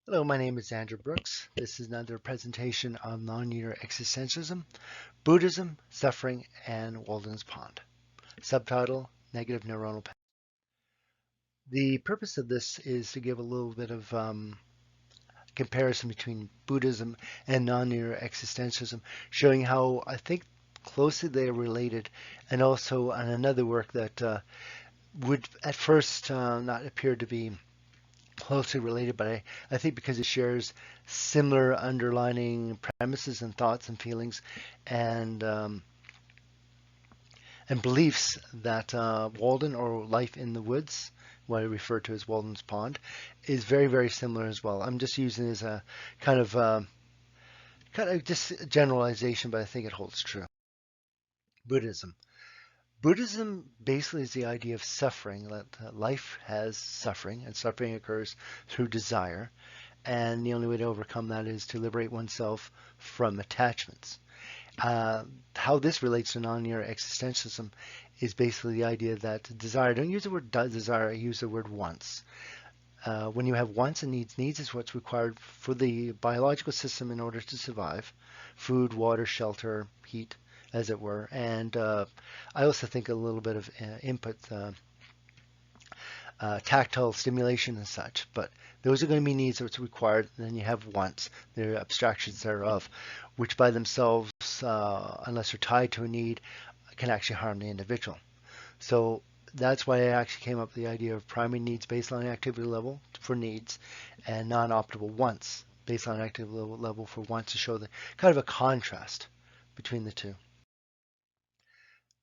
Hello, my name is Andrew Brooks. This is another presentation on non-linear existentialism, Buddhism, suffering, and Walden's pond. Subtitle, Negative Neuronal Path. The purpose of this is to give a little bit of comparison between Buddhism and non-linear existentialism, showing how I think closely they are related, and also on another work that would at first not appear to be closely related, but I think because it shares similar underlining premises and thoughts and feelings and um, and beliefs that Walden, or Life in the Woods, what I refer to as Walden's Pond, is very, very similar as well. I'm just using it as a kind of just generalization, but I think it holds true. Buddhism. Buddhism basically is the idea of suffering, that life has suffering, and suffering occurs through desire. And the only way to overcome that is to liberate oneself from attachments. How this relates to non-linear existentialism is basically the idea that desire, don't use the word desire, I use the word wants. When you have wants and needs is what's required for the biological system in order to survive. Food, water, shelter, heat, as it were. And I also think a little bit of input, tactile stimulation and such. But those are going to be needs that's required. And then you have wants, they're abstractions thereof, which by themselves, unless they're tied to a need, can actually harm the individual. So that's why I actually came up with the idea of primary needs baseline activity level for needs and non-optimal wants baseline activity level for wants, to show the kind of a contrast between the two.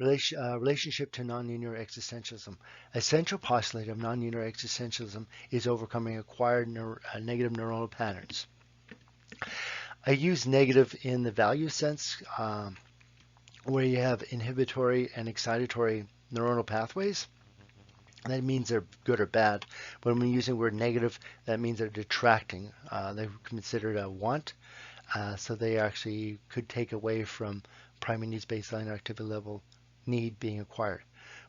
Relationship to nonlinear existentialism. A central postulate of nonlinear existentialism is overcoming acquired negative neuronal patterns. I use negative in the value sense, where you have inhibitory and excitatory neuronal pathways. That means they're good or bad. But when using the word negative, that means they're detracting. They're considered a want, so they actually could take away from primary needs baseline activity level need being acquired.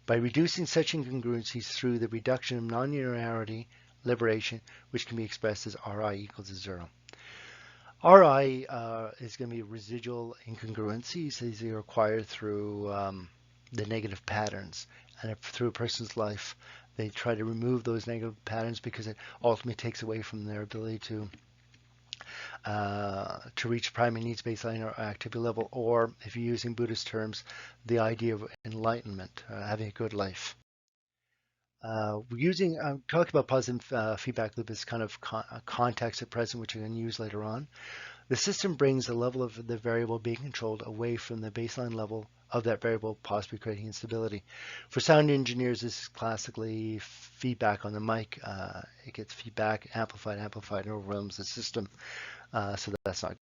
By reducing such incongruencies through the reduction of non-linearity, liberation, which can be expressed as Ri equals to 0. Ri is going to be residual incongruencies. These are acquired through the negative patterns. And if through a person's life, they try to remove those negative patterns because it ultimately takes away from their ability to reach primary needs baseline or activity level, or if you're using Buddhist terms, the idea of enlightenment, having a good life. Talking about positive feedback loop as kind of context at present, which you're going to use later on. The system brings the level of the variable being controlled away from the baseline level of that variable, possibly creating instability. For sound engineers, this is classically feedback on the mic. It gets feedback, amplified, and overwhelms the system. So that's not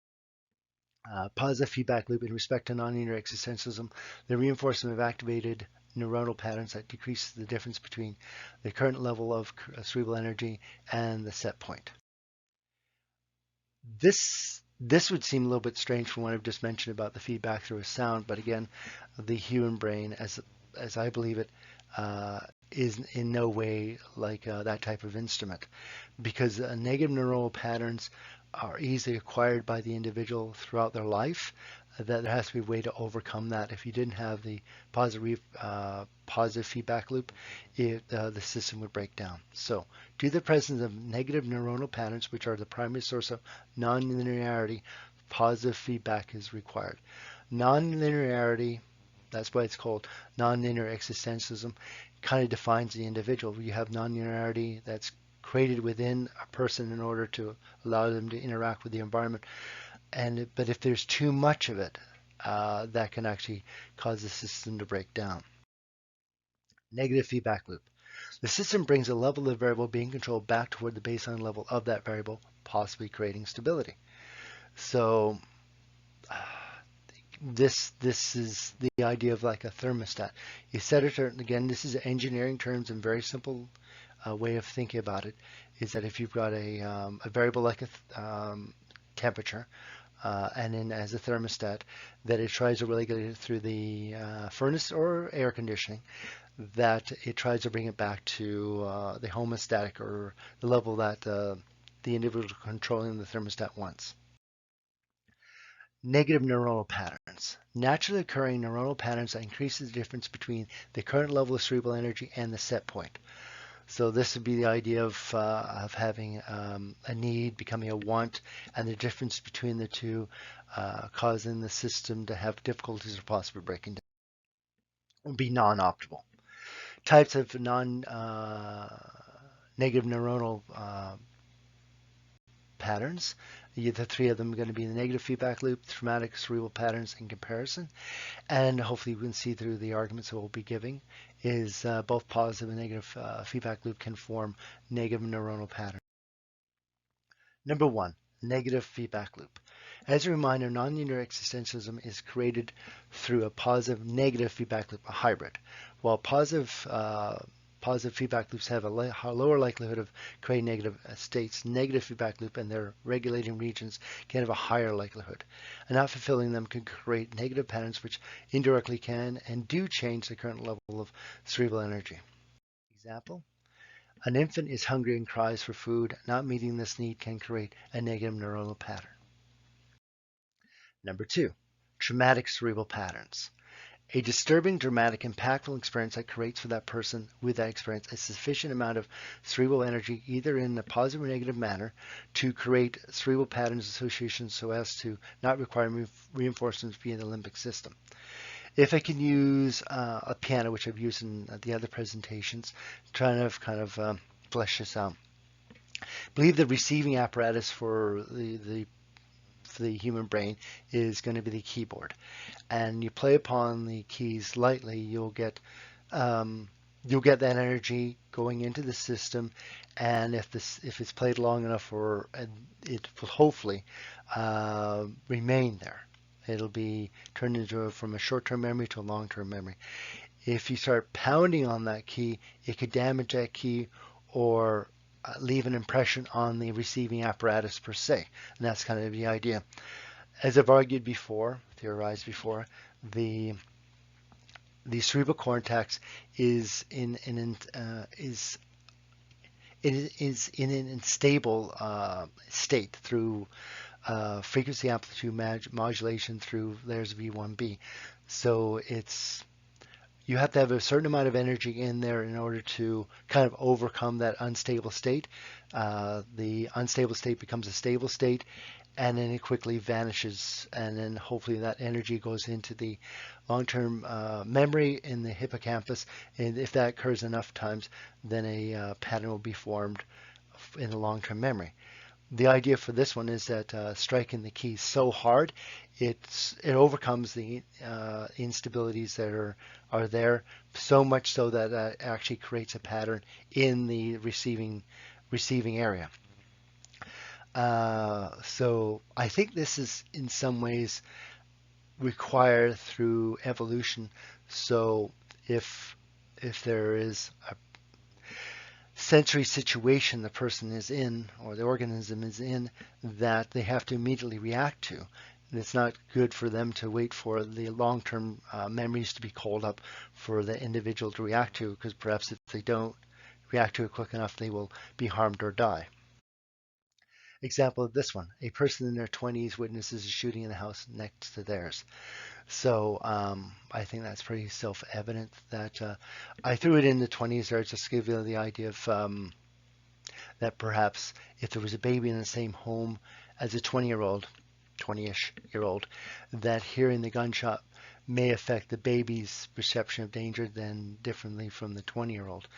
positive feedback loop in respect to nonlinear existentialism. The reinforcement of activated neuronal patterns that decreases the difference between the current level of cerebral energy and the set point. This would seem a little bit strange from what I've just mentioned about the feedback through a sound, but again, the human brain, as I believe it, is in no way like that type of instrument, because negative neuronal patterns are easily acquired by the individual throughout their life. That there has to be a way to overcome that. If you didn't have the positive feedback loop, the system would break down. So, due to the presence of negative neuronal patterns, which are the primary source of non-linearity, positive feedback is required. Non-linearity, that's why it's called non-linear existentialism, kind of defines the individual. You have non-linearity that's created within a person in order to allow them to interact with the environment. But if there's too much of it, that can actually cause the system to break down. Negative feedback loop. The system brings a level of the variable being controlled back toward the baseline level of that variable, possibly creating stability. So this is the idea of like a thermostat. You set it, again, this is engineering terms and very simple way of thinking about it, is that if you've got a variable like a temperature, and then as a thermostat, that it tries to regulate it through the furnace or air conditioning, that it tries to bring it back to the homeostatic, or the level that the individual controlling the thermostat wants. Negative neuronal patterns. Naturally occurring neuronal patterns that increases the difference between the current level of cerebral energy and the set point. So this would be the idea of having a need becoming a want, and the difference between the two causing the system to have difficulties or possibly breaking down. Would be non-optimal. Types of non-negative neuronal patterns. The three of them are going to be the negative feedback loop, traumatic cerebral patterns, and comparison. And hopefully we can see through the arguments that we'll be giving is both positive and negative feedback loop can form negative neuronal patterns. Number one, negative feedback loop. As a reminder, non-linear existentialism is created through a positive negative feedback loop, a hybrid. While positive feedback loops have a lower likelihood of creating negative states, negative feedback loop and their regulating regions can have a higher likelihood. And not fulfilling them can create negative patterns which indirectly can and do change the current level of cerebral energy. Example, an infant is hungry and cries for food. Not meeting this need can create a negative neuronal pattern. Number two, traumatic cerebral patterns. A disturbing, dramatic, impactful experience that creates for that person with that experience a sufficient amount of cerebral energy, either in a positive or negative manner, to create cerebral patterns associations so as to not require reinforcements via the limbic system. If I can use a piano, which I've used in the other presentations, trying to kind of flesh this out. Believe the receiving apparatus for the human brain is going to be the keyboard, and you play upon the keys lightly, you'll get that energy going into the system, and if it's played long enough, or it will hopefully remain there. It'll be turned into from a short-term memory to a long-term memory. If you start pounding on that key, it could damage that key or leave an impression on the receiving apparatus per se. And that's kind of the idea. As I've argued before, theorized before, the cerebral cortex is in an unstable state through frequency amplitude modulation through layers of V1B. So you have to have a certain amount of energy in there in order to kind of overcome that unstable state. The unstable state becomes a stable state, and then it quickly vanishes, and then hopefully that energy goes into the long-term memory in the hippocampus, and if that occurs enough times, then a pattern will be formed in the long-term memory. The idea for this one is that striking the key so hard, it overcomes the instabilities that are there, so much so that it actually creates a pattern in the receiving area. So I think this is in some ways required through evolution. So if there is a sensory situation the person is in, or the organism is in, that they have to immediately react to, and it's not good for them to wait for the long-term memories to be called up for the individual to react to, because perhaps if they don't react to it quick enough, they will be harmed or die. Example of this one, a person in their 20s witnesses a shooting in the house next to theirs. So I think that's pretty self-evident that I threw it in the 20s there just to give you the idea of that perhaps if there was a baby in the same home as a 20-year-old, 20-ish year old, that hearing the gunshot may affect the baby's perception of danger than differently from the 20-year-old.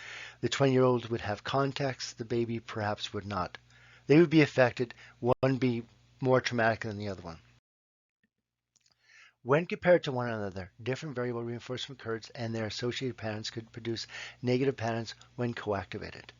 The 20-year-old would have context, the baby perhaps would not. They would be affected, one be more traumatic than the other one. When compared to one another, different variable reinforcement curves and their associated patterns could produce negative patterns when co-activated.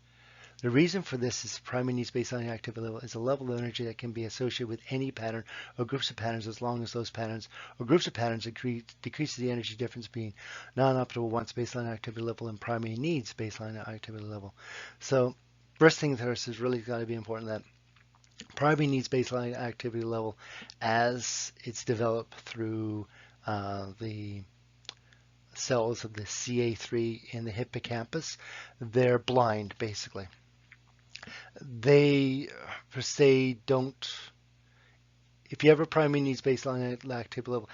The reason for this is primary needs baseline activity level is a level of energy that can be associated with any pattern or groups of patterns as long as those patterns or groups of patterns decreases the energy difference between non-optimal wants baseline activity level and primary needs baseline activity level. So first thing first is really got to be important that primary needs baseline activity level, as it's developed through the cells of the CA3 in the hippocampus, they're blind basically. they per se don't. If you have a primary needs baseline activity level,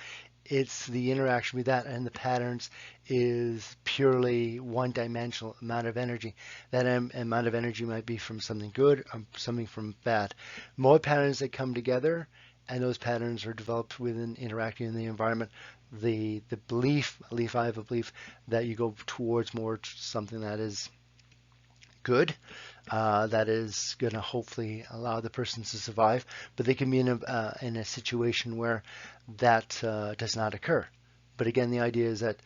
it's the interaction with that and the patterns is purely one-dimensional amount of energy. That amount of energy might be from something good or something from bad. More patterns that come together, and those patterns are developed within interacting in the environment. The belief, at least I have a belief that you go towards more something that is good, that is going to hopefully allow the person to survive, but they can be in a situation where that does not occur. But again, the idea is that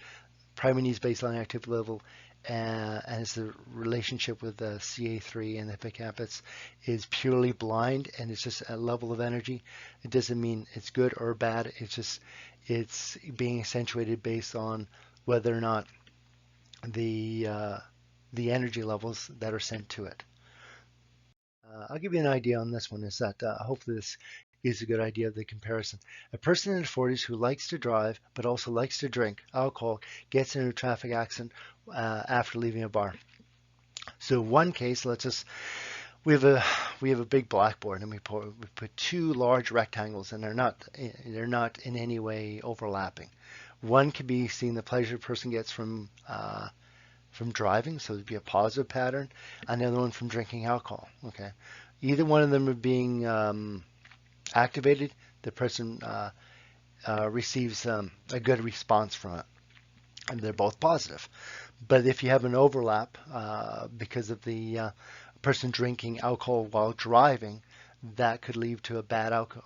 primary needs baseline activity level as the relationship with the CA3 and the hippocampus is purely blind and it's just a level of energy. It doesn't mean it's good or bad. It's just it's being accentuated based on whether or not the energy levels that are sent to it. I'll give you an idea on this one is that hopefully this gives a good idea of the comparison. A person in their 40s who likes to drive but also likes to drink alcohol gets into a traffic accident after leaving a bar. So one case, we have a big blackboard and we put two large rectangles and they're not in any way overlapping. One could be seeing the pleasure a person gets from driving, so it'd be a positive pattern, and the other one from drinking alcohol. Okay, either one of them are being activated, the person receives a good response from it, and they're both positive. But if you have an overlap because of the person drinking alcohol while driving, that could lead to a bad outcome.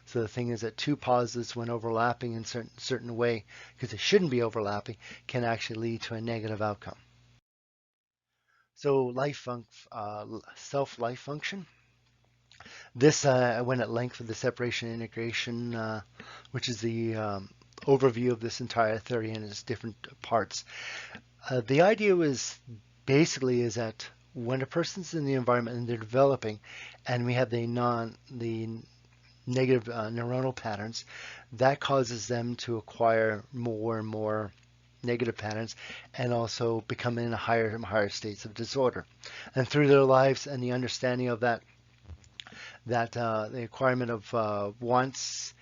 So the thing is that two positives, when overlapping in certain way, because they shouldn't be overlapping, can actually lead to a negative outcome. So self-life function. This I went at length with the separation integration, which is the overview of this entire theory and its different parts. The idea was basically is that when a person's in the environment and they're developing, and we have the negative neuronal patterns, that causes them to acquire more and more negative patterns and also become in higher and higher states of disorder. And through their lives and the understanding of that the acquirement of wants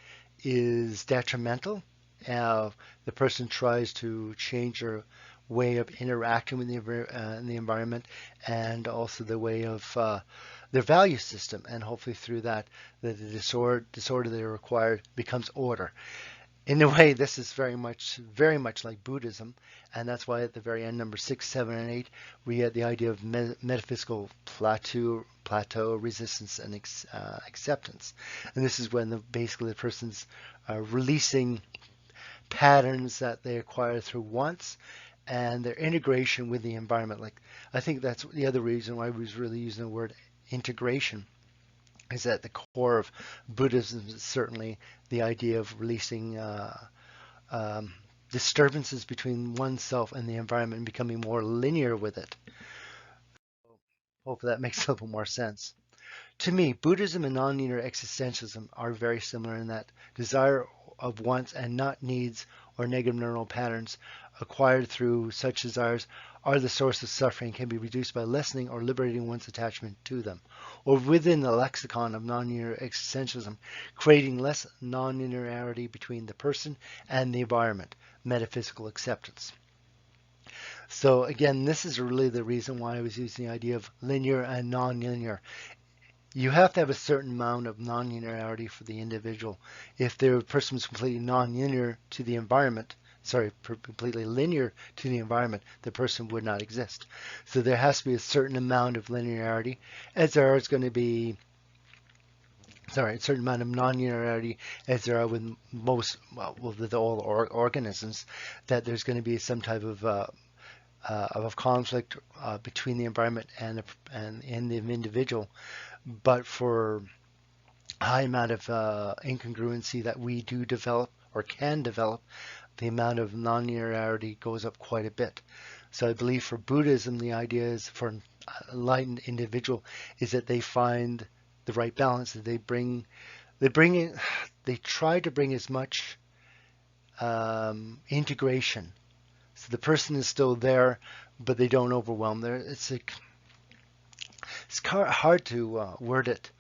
is detrimental. The person tries to change their way of interacting with the environment and also the way of their value system, and hopefully through that the disorder they required becomes order. In a way, this is very much like Buddhism, and that's why at the very end, number 6, 7, and 8, we had the idea of metaphysical plateau, resistance, and acceptance. And this is when basically the person's releasing patterns that they acquire through wants and their integration with the environment. Like, I think that's the other reason why I was really using the word integration, is at the core of Buddhism is certainly the idea of releasing disturbances between oneself and the environment and becoming more linear with it. Hopefully that makes a little more sense. To me, Buddhism and non-linear existentialism are very similar in that desire of wants and not needs or negative neural patterns acquired through such desires are the source of suffering, can be reduced by lessening or liberating one's attachment to them. Or within the lexicon of non-linear existentialism, creating less non-linearity between the person and the environment, metaphysical acceptance. So again, this is really the reason why I was using the idea of linear and non-linear. You have to have a certain amount of non-linearity for the individual. If the person was completely non-linear to the environment, completely linear to the environment, the person would not exist. So there has to be a certain amount of linearity, as there is going to be, a certain amount of non-linearity as there are with with all organisms, that there's going to be some type of conflict between the environment and the individual. But for a high amount of incongruency that we do develop or can develop, the amount of non-linearity goes up quite a bit. So I believe for Buddhism, the idea is for an enlightened individual is that they find the right balance, that they try to bring as much integration. So the person is still there, but they don't overwhelm. It's hard to word it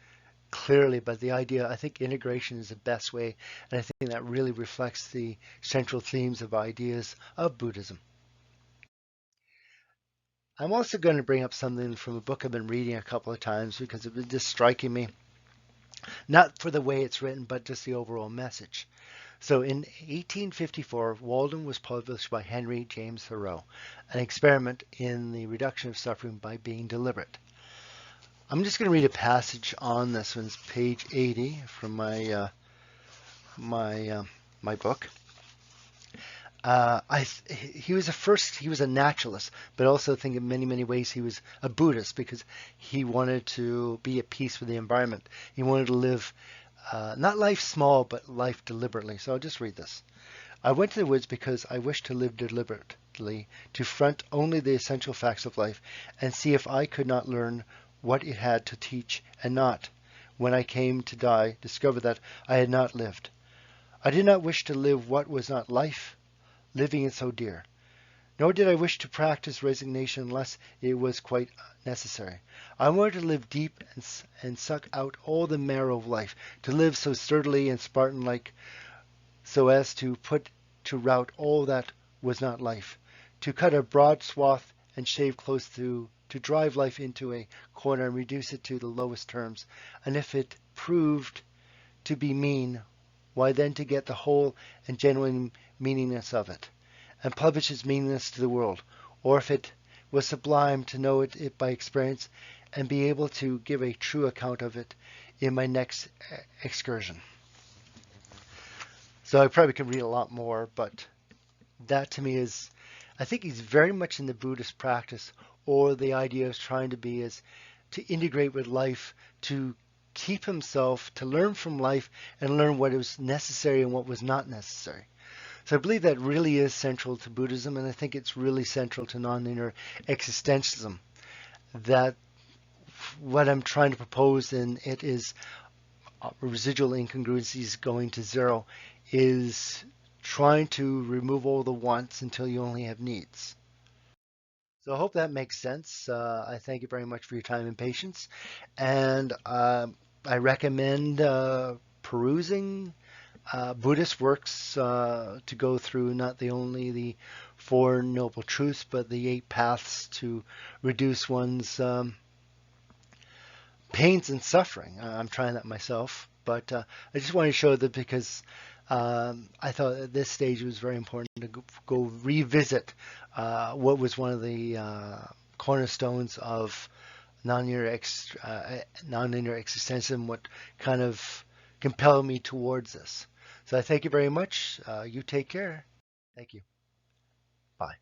clearly, but the idea, I think integration is the best way, and I think that really reflects the central themes of ideas of Buddhism. I'm also going to bring up something from a book I've been reading a couple of times because it was just striking me, not for the way it's written, but just the overall message. So in 1854, Walden was published by Henry James Thoreau, an experiment in the reduction of suffering by being deliberate. I'm just going to read a passage on this one. It's page 80 from my book. He was a naturalist, but also I think in many ways he was a Buddhist because he wanted to be at peace with the environment. He wanted to live not life small, but life deliberately. So I'll just read this. I went to the woods because I wished to live deliberately, to front only the essential facts of life, and see if I could not learn what it had to teach, and not, when I came to die, discover that I had not lived. I did not wish to live what was not life, living is so dear. Nor did I wish to practice resignation unless it was quite necessary. I wanted to live deep and suck out all the marrow of life, to live so sturdily and Spartan-like, so as to put to rout all that was not life, to cut a broad swath and shave close to drive life into a corner and reduce it to the lowest terms. And if it proved to be mean, why then to get the whole and genuine meaningless of it, and publish its meaningless to the world, or if it was sublime, to know it by experience, and be able to give a true account of it in my next excursion. So I probably could read a lot more, but that to me is, I think he's very much in the Buddhist practice, or the idea of trying to be is to integrate with life, to keep himself, to learn from life and learn what was necessary and what was not necessary. So I believe that really is central to Buddhism, and I think it's really central to non-linear existentialism. That what I'm trying to propose in it is residual incongruencies going to zero, is trying to remove all the wants until you only have needs. So I hope that makes sense. I thank you very much for your time and patience, and I recommend perusing Buddhist works to go through not only the Four Noble Truths, but the 8 paths to reduce one's pains and suffering. I'm trying that myself, but I just want to show that because I thought at this stage it was very important to go revisit what was one of the cornerstones of non-linear existentialism, what kind of compelled me towards this. So I thank you very much. You take care. Thank you. Bye.